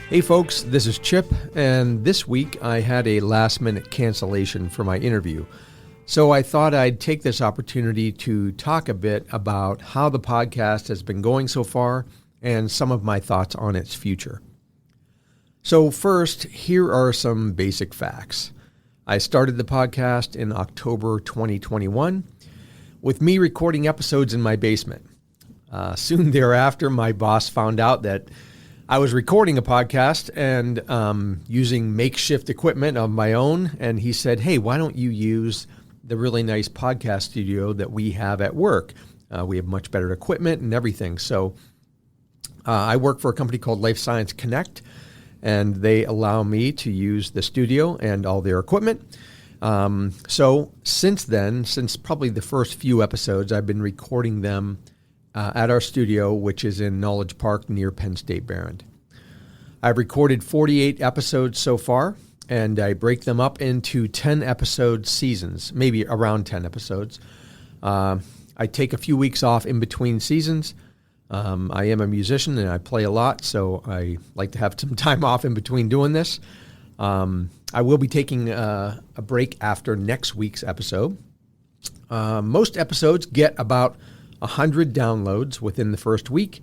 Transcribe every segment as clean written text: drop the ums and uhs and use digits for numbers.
Hey folks, this is Chip, and this week I had a last-minute cancellation for my interview. So I thought I'd take this opportunity to talk a bit about how the podcast has been going so far and some of my thoughts on its future. So first, here are some basic facts. I started the podcast in October 2021 with me recording episodes in my basement. Soon thereafter, my boss found out that I was recording a podcast and using makeshift equipment of my own, and he said, hey, why don't you use the really nice podcast studio that we have at work? We have much better equipment and everything. So I work for a company called Life Science Connect, and they allow me to use the studio and all their equipment. So since then, since probably the first few episodes, I've been recording them at our studio, which is in Knowledge Park near Penn State Behrend. I've recorded 48 episodes so far, and I break them up into 10 episode seasons, maybe around 10 episodes. I take a few weeks off in between seasons. I am a musician and I play a lot, so I like to have some time off in between doing this. I will be taking a break after next week's episode. Most episodes get about 100 downloads within the first week.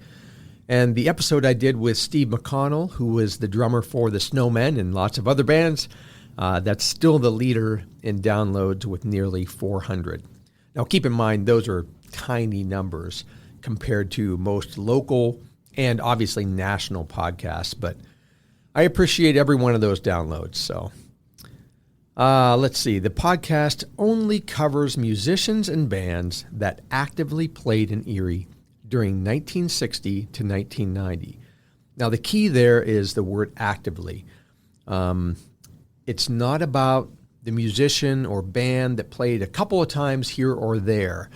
And the episode I did with Steve McConnell, who was the drummer for the Snowmen and lots of other bands, that's still the leader in downloads with nearly 400. Now keep in mind, those are tiny numbers compared to most local and obviously national podcasts, but I appreciate every one of those downloads. So let's see. The podcast only covers musicians and bands that actively played in Erie during 1960 to 1990. Now, the key there is the word actively. It's not about the musician or band that played a couple of times here or there.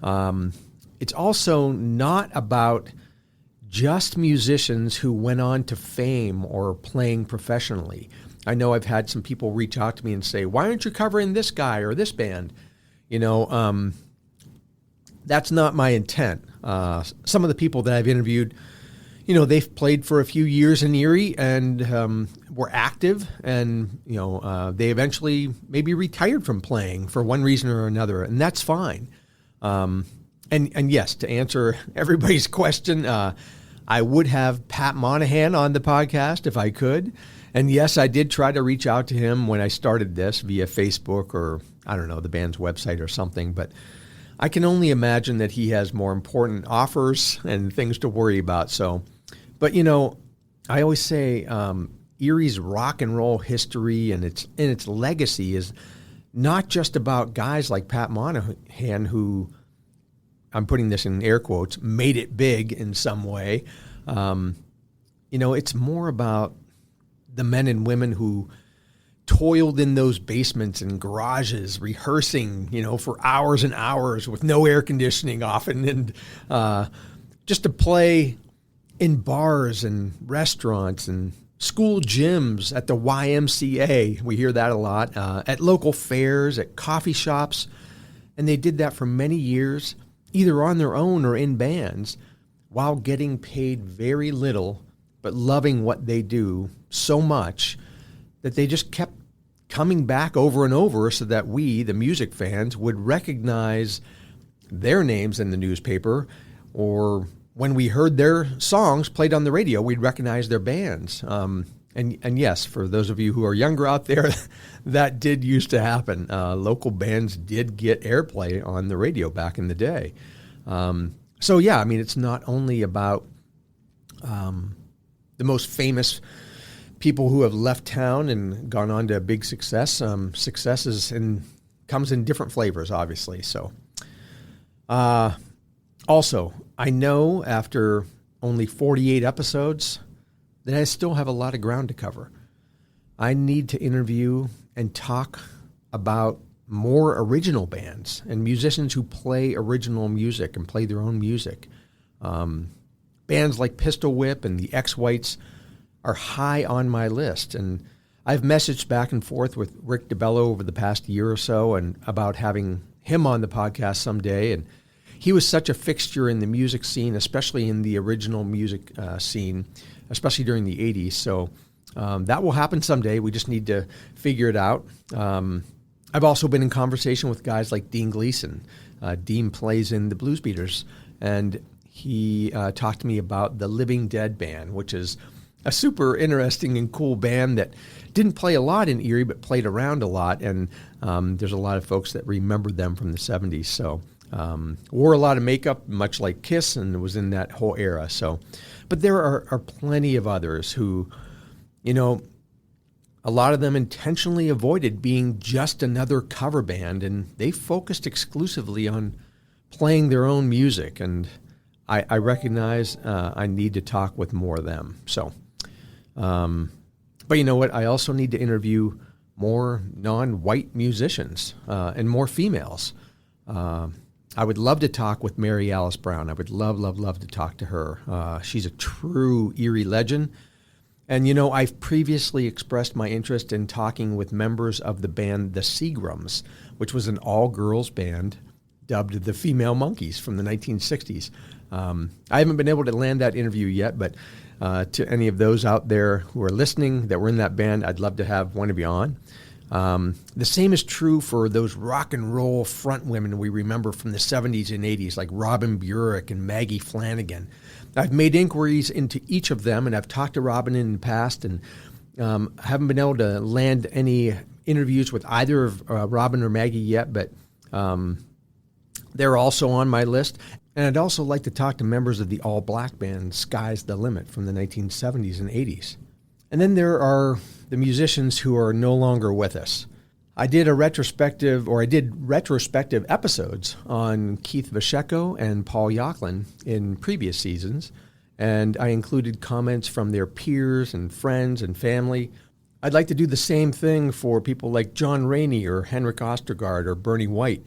It's also not about just musicians who went on to fame or playing professionally. I know I've had some people reach out to me and say, why aren't you covering this guy or this band? You know, that's not my intent. Some of the people that I've interviewed, you know, they've played for a few years in Erie and were active, and, you know, they eventually maybe retired from playing for one reason or another, and that's fine. And yes, to answer everybody's question, I would have Pat Monahan on the podcast if I could. And yes, I did try to reach out to him when I started this via Facebook or, I don't know, the band's website or something. But I can only imagine that he has more important offers and things to worry about. So, but, you know, I always say Erie's rock and roll history and its legacy is not just about guys like Pat Monahan, who, I'm putting this in air quotes, made it big in some way. You know, it's more about the men and women who toiled in those basements and garages, rehearsing, you know, for hours and hours with no air conditioning often, and just to play in bars and restaurants and school gyms, at the YMCA. We hear that a lot, at local fairs, at coffee shops. And they did that for many years, either on their own or in bands, while getting paid very little, but loving what they do so much that they just kept coming back over and over so that we, the music fans, would recognize their names in the newspaper, or when we heard their songs played on the radio, we'd recognize their bands. And yes, for those of you who are younger out there, that did used to happen. Local bands did get airplay on the radio back in the day. So yeah, I mean, it's not only about the most famous people who have left town and gone on to big success. Success comes in different flavors, obviously. So, also, I know after only 48 episodes that I still have a lot of ground to cover. I need to interview and talk about more original bands and musicians who play original music and play their own music. Bands like Pistol Whip and the X-Whites are high on my list, and I've messaged back and forth with Rick DeBello over the past year or so and about having him on the podcast someday. And he was such a fixture in the music scene, especially in the original music scene, especially during the 80s. So that will happen someday. We just need to figure it out. I've also been in conversation with guys like Dean Gleason. Dean plays in the Blues Beaters, and he talked to me about the Living Dead Band, which is a super interesting and cool band that didn't play a lot in Erie, but played around a lot. And there's a lot of folks that remember them from the 70s. So wore a lot of makeup, much like Kiss, and was in that whole era. So, but there are plenty of others who, a lot of them intentionally avoided being just another cover band, and they focused exclusively on playing their own music. And I recognize I need to talk with more of them. So, but you know what? I also need to interview more non-white musicians and more females. I would love to talk with Mary Alice Brown. I would love to talk to her. She's a true Erie legend. And, I've previously expressed my interest in talking with members of the band The Seagrams, which was an all-girls band dubbed the Female Monkeys from the 1960s. I haven't been able to land that interview yet, but to any of those out there who are listening that were in that band, I'd love to have one of you on. The same is true for those rock and roll front women we remember from the 70s and 80s, like Robin Burek and Maggie Flanagan. I've made inquiries into each of them, and I've talked to Robin in the past, and haven't been able to land any interviews with either of Robin or Maggie yet, but they're also on my list. And I'd also like to talk to members of the all-black band Sky's the Limit from the 1970s and 80s. And then there are the musicians who are no longer with us. I did retrospective episodes on Keith Vasheko and Paul Yocklin in previous seasons, and I included comments from their peers and friends and family. I'd like to do the same thing for people like John Rainey or Henrik Ostergaard or Bernie White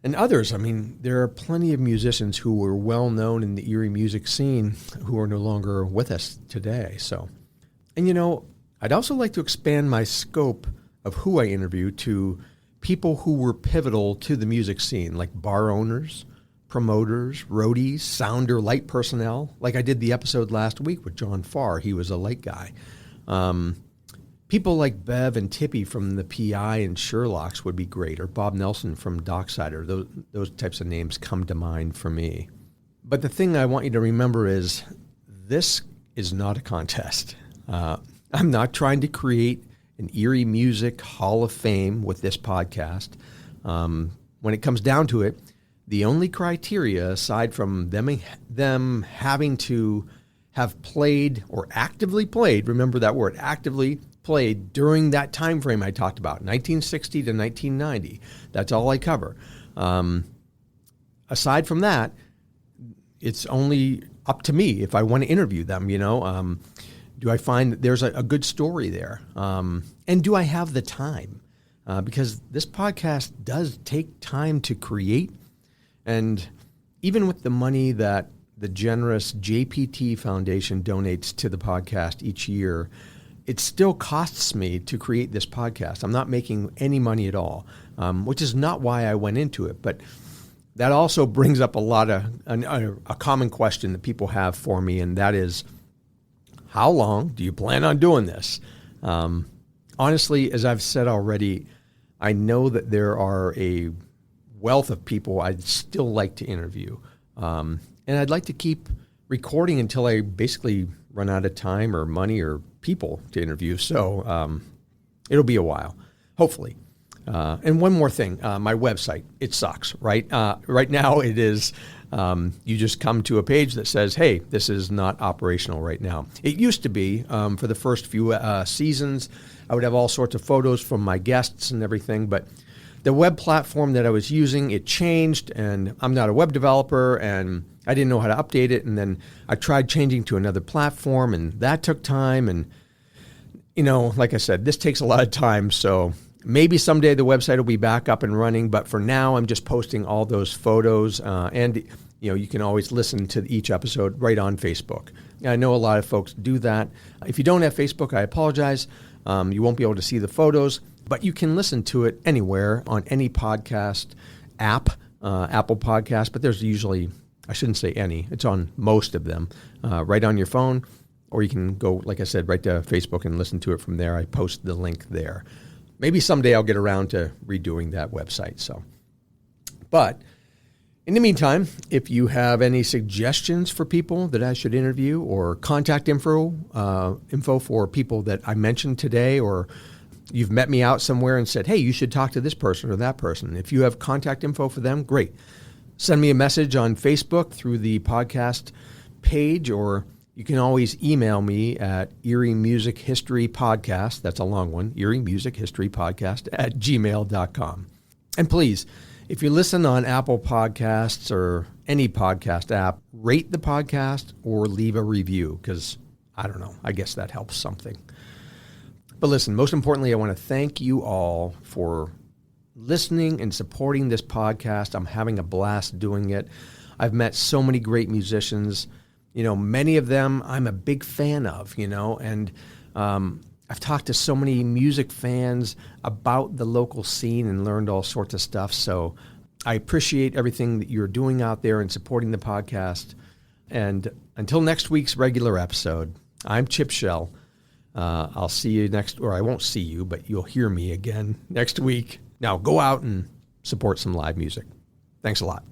and others. I mean, there are plenty of musicians who were well known in the Erie music scene who are no longer with us today. So, and I'd also like to expand my scope of who I interview to people who were pivotal to the music scene, like bar owners, promoters, roadies, sound or light personnel. Like I did the episode last week with John Farr. He was a light guy. People like Bev and Tippy from the PI and Sherlock's would be great, or Bob Nelson from Docksider. Those types of names come to mind for me. But the thing I want you to remember is this is not a contest. I'm not trying to create an Erie Music Hall of Fame with this podcast. When it comes down to it, the only criteria, aside from them having to have played or actively played, remember that word, actively played during that time frame I talked about, 1960 to 1990. That's all I cover. Aside from that, it's only up to me if I want to interview them, Do I find that there's a good story there? And do I have the time? Because this podcast does take time to create. And even with the money that the generous JPT Foundation donates to the podcast each year, it still costs me to create this podcast. I'm not making any money at all, which is not why I went into it. But that also brings up a common question that people have for me, and that is, how long do you plan on doing this? Honestly, as I've said already, I know that there are a wealth of people I'd still like to interview. And I'd like to keep recording until I basically run out of time or money or people to interview. So it'll be a while, hopefully. And one more thing, my website, it sucks, right? Right now it is, you just come to a page that says, hey, this is not operational right now. It used to be, for the first few seasons, I would have all sorts of photos from my guests and everything, but the web platform that I was using, it changed, and I'm not a web developer, and I didn't know how to update it, and then I tried changing to another platform, and that took time, and, like I said, this takes a lot of time, so maybe someday the website will be back up and running, but for now, I'm just posting all those photos, and you can always listen to each episode right on Facebook. I know a lot of folks do that. If you don't have Facebook, I apologize. You won't be able to see the photos, but you can listen to it anywhere on any podcast app, Apple Podcast, but there's usually, I shouldn't say any, it's on most of them, right on your phone. or you can go, like I said, right to Facebook and listen to it from there. I post the link there. Maybe someday I'll get around to redoing that website. But in the meantime, if you have any suggestions for people that I should interview, or contact info for people that I mentioned today, or you've met me out somewhere and said, hey, you should talk to this person or that person. If you have contact info for them, great. Send me a message on Facebook through the podcast page, or you can always email me at Erie Music History Podcast. That's a long one, Erie Music History Podcast @gmail.com. And please, if you listen on Apple Podcasts or any podcast app, rate the podcast or leave a review, because I don't know, I guess that helps something. But listen, most importantly, I want to thank you all for listening and supporting this podcast. I'm having a blast doing it. I've met so many great musicians. Many of them I'm a big fan of, and I've talked to so many music fans about the local scene and learned all sorts of stuff. So I appreciate everything that you're doing out there and supporting the podcast. And until next week's regular episode, I'm Chip Shell. I'll see you or I won't see you, but you'll hear me again next week. Now go out and support some live music. Thanks a lot.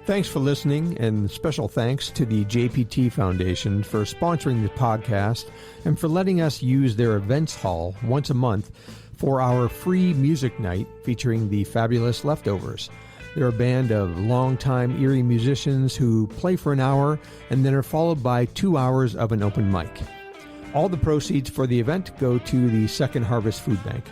Thanks for listening, and special thanks to the JPT Foundation for sponsoring the podcast and for letting us use their events hall once a month for our free music night featuring the Fabulous Leftovers. They're a band of longtime Erie musicians who play for an hour and then are followed by 2 hours of an open mic. All the proceeds for the event go to the Second Harvest Food Bank.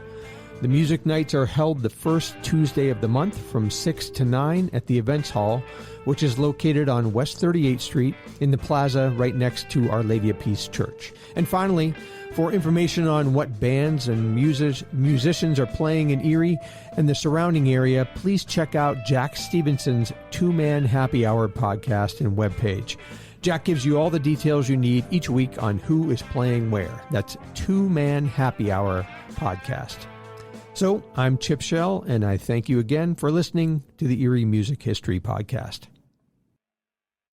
The music nights are held the first Tuesday of the month from 6 to 9 at the Events Hall, which is located on West 38th Street in the plaza right next to Our Lady of Peace Church. And finally, for information on what bands and musicians are playing in Erie and the surrounding area, please check out Jack Stevenson's Two-Man Happy Hour podcast and webpage. Jack gives you all the details you need each week on who is playing where. That's Two-Man Happy Hour podcast. So, I'm Chip Shell, and I thank you again for listening to the Erie Music History Podcast.